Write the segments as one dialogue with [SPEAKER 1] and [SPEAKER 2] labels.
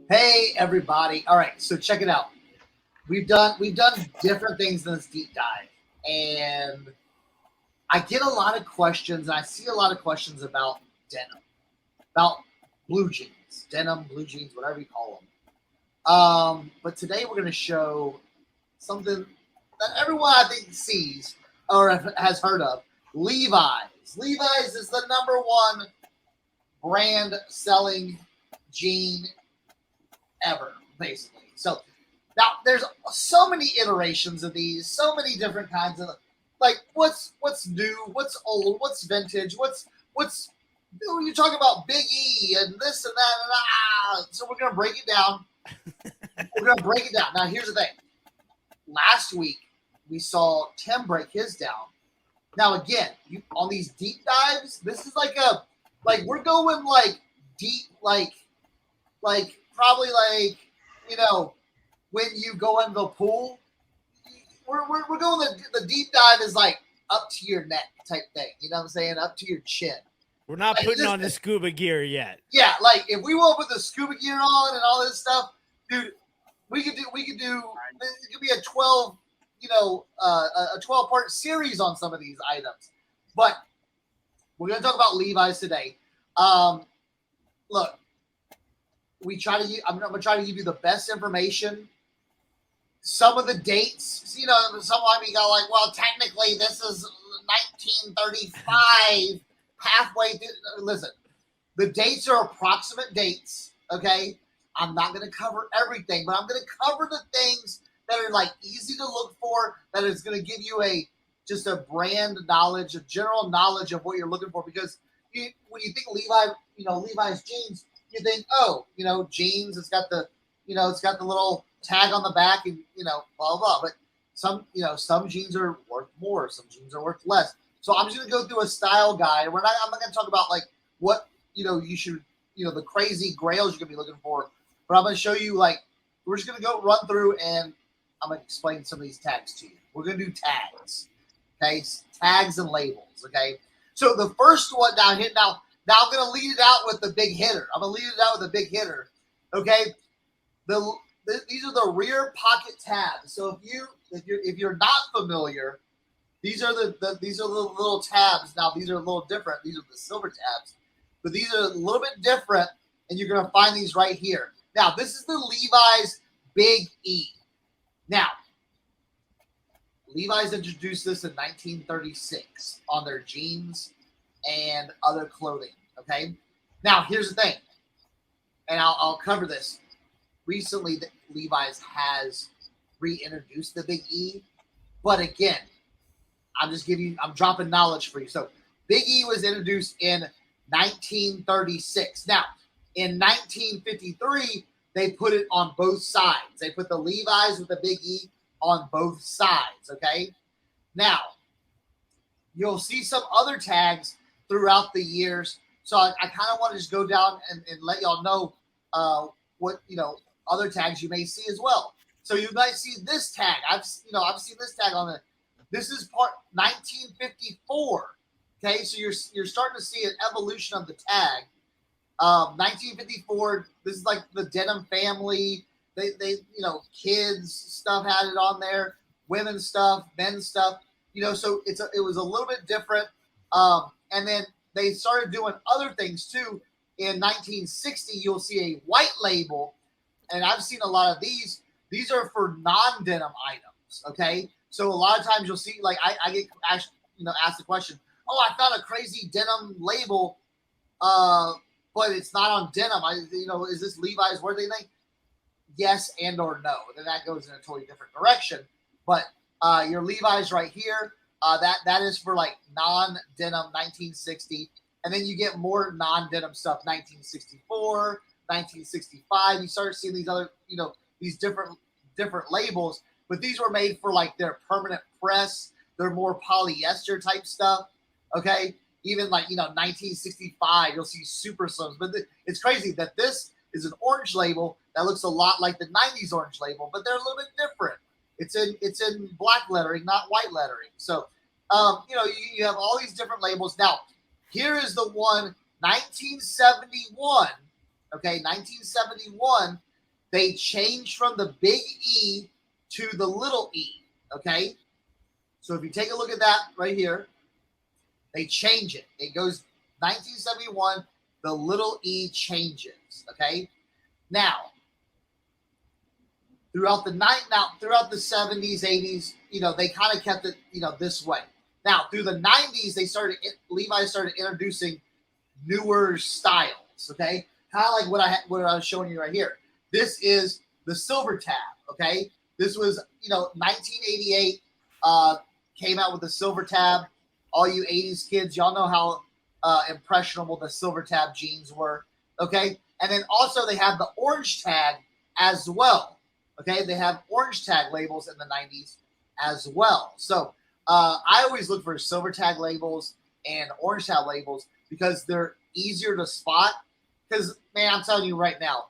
[SPEAKER 1] Hey everybody. All right, so check it out. We've done different things in this deep dive. And I get a lot of questions, and I see a lot of questions about denim, about blue jeans, denim, blue jeans, whatever you call them. But today we're going to show something that everyone I think sees or has heard of. Levi's. Levi's is the #1 brand selling jean ever, basically. So now there's so many iterations of these, so many different kinds of what's new, what's old, what's vintage, what's you talk about Big E and this and that and so we're gonna break it down. Now here's the thing. Last week we saw Tim break his down. Now again, on these deep dives, this is we're going deep probably when you go in the pool, we're going the deep dive is up to your neck type thing. You know what I'm saying? Up to your chin.
[SPEAKER 2] We're not putting on the scuba gear yet.
[SPEAKER 1] Yeah, if we went with the scuba gear on and all this stuff, dude, we could do. It could be a 12, a 12-part series on some of these items. But we're gonna talk about Levi's today. Look. I'm going to try to give you the best information. Some of the dates, some might be well, technically this is 1935, halfway through. Listen, the dates are approximate dates, okay? I'm not going to cover everything, but I'm going to cover the things that are easy to look for, that is going to give you just a brand knowledge, a general knowledge of what you're looking for. Because when you think Levi's jeans, you think, jeans, it's got the little tag on the back and, blah, blah. But some jeans are worth more. Some jeans are worth less. So I'm just going to go through a style guide. I'm not going to talk about what, you should, the crazy grails you're going to be looking for. But I'm going to show you, we're just going to go run through and I'm going to explain some of these tags to you. We're going to do tags. Okay. Tags and labels. Okay. So the first one down here now, I'm going to lead it out with the big hitter. Okay, these are the rear pocket tabs. So if you're not familiar, these are the little tabs. Now these are a little different. These are the silver tabs, but these are a little bit different, and you're going to find these right here. Now this is the Levi's Big E. Now Levi's introduced this in 1936 on their jeans and other clothing. Okay. Now here's the thing, and I'll cover this. Recently, Levi's has reintroduced the Big E, but again, I'm dropping knowledge for you. So Big E was introduced in 1936. Now in 1953, they put it on both sides. They put the Levi's with the Big E on both sides. Okay. Now you'll see some other tags throughout the years. So I kind of want to just go down and let y'all know what other tags you may see as well. So you might see this tag. I've seen this tag on it. This is part 1954. Okay, so you're starting to see an evolution of the tag. 1954. This is the denim family. They kids stuff had it on there. Women's stuff, men's stuff. So it was a little bit different. And then they started doing other things too. In 1960, you'll see a white label, and I've seen a lot of these. These are for non-denim items, okay? So a lot of times you'll see, I get asked the question, oh, I found a crazy denim label, but it's not on denim. Is this Levi's worth anything? Yes and or no. Then that goes in a totally different direction. But your Levi's right here, that is for non-denim 1960. And then you get more non-denim stuff, 1964, 1965. You start seeing these other, these different labels, but these were made for their permanent press. They're more polyester type stuff. Okay. Even 1965, you'll see super slims, but it's crazy that this is an orange label that looks a lot like the 90s orange label, but they're a little bit different. It's in black lettering, not white lettering. So, you have all these different labels. Now, here is the one, 1971. Okay, 1971. they changed from the big E to the little e. Okay, so if you take a look at that right here, they change it. It goes 1971. The little e changes. Okay, now throughout the 70s, 80s, they kind of kept it, this way. Now through the 90s, Levi started introducing newer styles. Okay, kind of like what I was showing you right here. This is the silver tab. Okay, this was 1988. Came out with the silver tab. All you 80s kids, y'all know how impressionable the silver tab jeans were. Okay, and then also they have the orange tag as well. Okay, they have orange tag labels in the 90s as well. So I always look for silver tag labels and orange tag labels because they're easier to spot. Because, man, I'm telling you right now,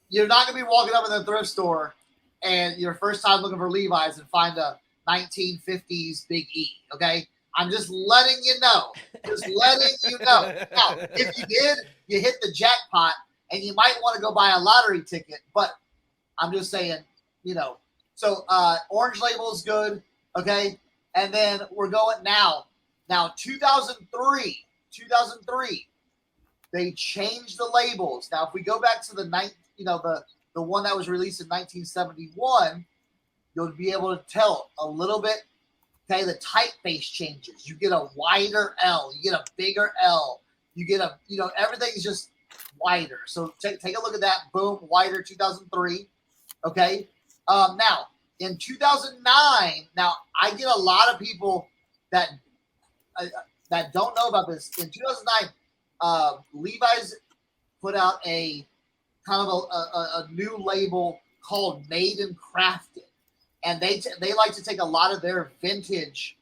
[SPEAKER 1] you're not going to be walking up in the thrift store and your first time looking for Levi's and find a 1950s Big E, okay? I'm just letting you know. Just letting you know. Now, if you did, you hit the jackpot, and you might want to go buy a lottery ticket, but I'm just saying, So orange label is good, okay? And then we're going now. Now, 2003, they changed the labels. Now, if we go back to the one that was released in 1971, you'll be able to tell a little bit. Okay, the typeface changes. You get a wider L. You get a bigger L. You get everything's just wider. So take a look at that. Boom, wider 2003. Okay. Now, in 2009, now I get a lot of people that don't know about this. In 2009, Levi's put out a kind of a new label called Made and Crafted. And they like to take a lot of their vintage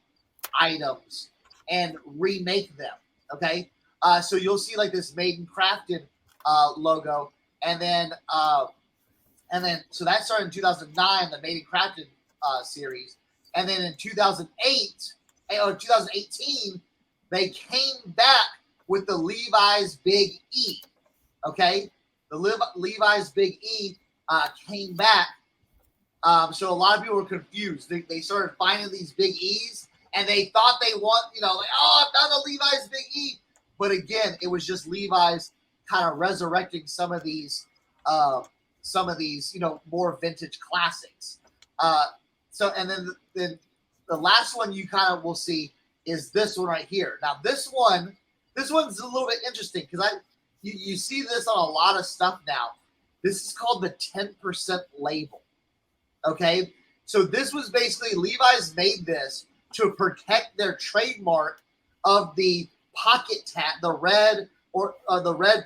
[SPEAKER 1] items and remake them. Okay, so you'll see like this Made and Crafted logo, and then so that started in 2009, the Made and Crafted series, and then in 2008 or 2018, they came back with the Levi's Big E. Okay, the Levi's Big E came back. So a lot of people were confused. They started finding these Big E's, and they thought they I found a Levi's Big E. But again, it was just Levi's kind of resurrecting some of these, more vintage classics. And then the last one you kind of will see is this one right here. Now this one's a little bit interesting because you see this on a lot of stuff now. This is called the 10% label. Okay, so this was basically Levi's made this to protect their trademark of the pocket tab, the red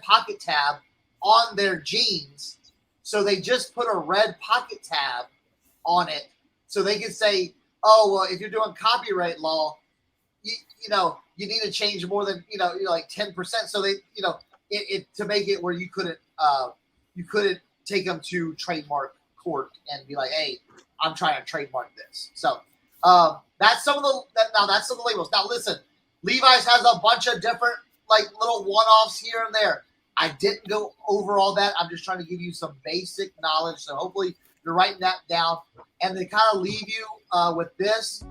[SPEAKER 1] pocket tab on their jeans. So they just put a red pocket tab on it, so they could say, "Oh, well, if you're doing copyright law, you need to change more than like 10%." So they it to make it where you couldn't take them to trademark court and be like, "Hey, I'm trying to trademark this." So that's some of the labels. Now listen, Levi's has a bunch of different like little one-offs here and there. I didn't go over all that. I'm just trying to give you some basic knowledge. So hopefully you're writing that down. And they kind of leave you with this.